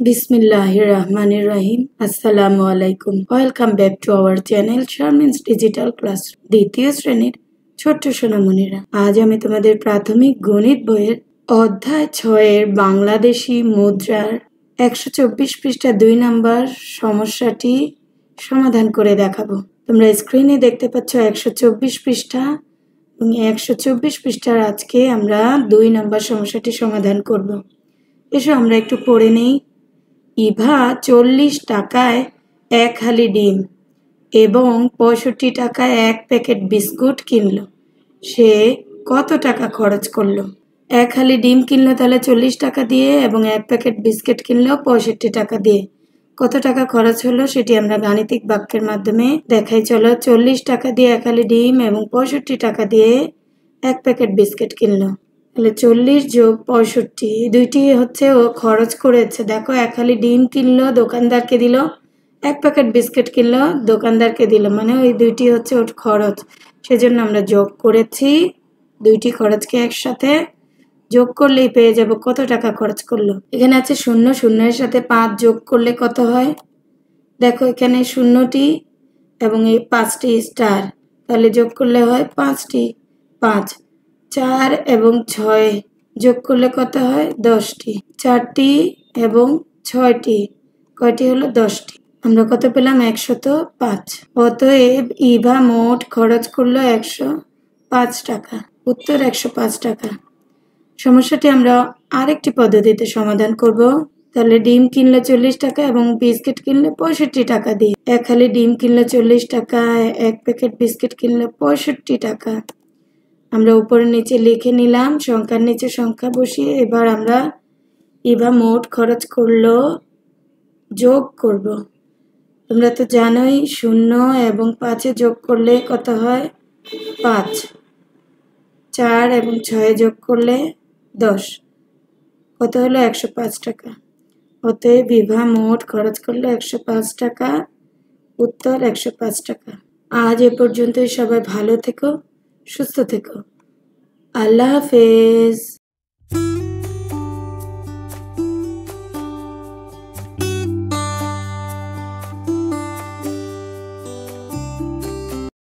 Bismillahirrahmanirrahim. Assalamu alaikum. Welcome back to our channel Sharmin's Digital Class. দ্বিতীয় শ্রেণীর ছোট্ট সোনামণিরা, আজ আমি তোমাদের প্রাথমিক গণিত বইয়ের অধ্যায় 6-এর বাংলাদেশি মুদ্রার 124 পৃষ্ঠা 2 নম্বর সমস্যাটি সমাধান করে দেখাবো। তোমরা স্ক্রিনে দেখতে পাচ্ছ 124 পৃষ্ঠা এবং 124 পৃষ্ঠার আজকে আমরা 2 নম্বর সমস্যাটি সমাধান করব। এসো আমরা একটু পড়ে নেই। ইভা 40 টাকায় 1 হালি ডিম এবং 65 টাকায় 1 প্যাকেট বিস্কুট কিনলো। সে কত টাকা খরচ করলো? 1 হালি ডিম কিনলো তাহলে 40 টাকা দিয়ে এবং 1 প্যাকেট বিস্কুট কিনলো 65 টাকা দিয়ে। কত টাকা খরচ হলো সেটি আমরা গাণিতিক বাক্যের মাধ্যমে দেখাই। চলো, 40 টাকা দিয়ে 1 হালি ডিম এবং 65 টাকা দিয়ে 1 প্যাকেট বিস্কুট কিনলো। তাহলে 40 যোগ 65 দুইটি হচ্ছে ও খরচ করেছে। দেখো, 1 হালি ডিম কিনলো, দোকানদারকে দিল, 1 প্যাকেট বিস্কুট কিনলো, দোকানদারকে দিল, মানে ওই দুইটি হচ্ছে ওর খরচ। সেজন্য আমরা যোগ করেছি, দুইটি খরচকে একসাথে যোগ করলেই পেয়ে যাব কত টাকা খরচ করলো। এখানে আছে 0, 0 এর সাথে 5 যোগ করলে কত হয়? দেখো এখানে 0টি এবং এই 5টি স্টার, তাহলে যোগ করলে হয় 5টি। 5, 4 এবং 6 যোগ করলে কত হয়? 10টি। 4টি এবং 6টি কয়টি হলো? 10টি। আমরা কত পেলাম? 105। অতএব ইভা মোট খরচ করলো 105 টাকা। উত্তর 105 টাকা। সমস্যাটি আমরা আরেকটি পদ্ধতিতে সমাধান করব। তাহলে ডিম কিনলো 40 টাকা এবং বিস্কিট কিনলো 65 টাকা দিয়ে। 1 হালি ডিম কিনলো 40 টাকা, 1 প্যাকেট বিস্কিট কিনলো 65 টাকা। আমরা উপরে নিচে লিখে নিলাম, সংখ্যার নিচে সংখ্যা বসিয়ে। এবার আমরা ইভা মোট খরচ করলো যোগ করব। তোমরা তো জানোই 0 এবং 5 যোগ করলে কত হয়? 5। 4 এবং 6 যোগ করলে 10। কত হলো? 105 টাকা। অতএব ইভা মোট খরচ করলো 105 টাকা। উত্তর 105 টাকা। আজ এ পর্যন্তই। সবাই ভালো থেকো, সুস্থ থেকো। আল্লাহ হাফেজ।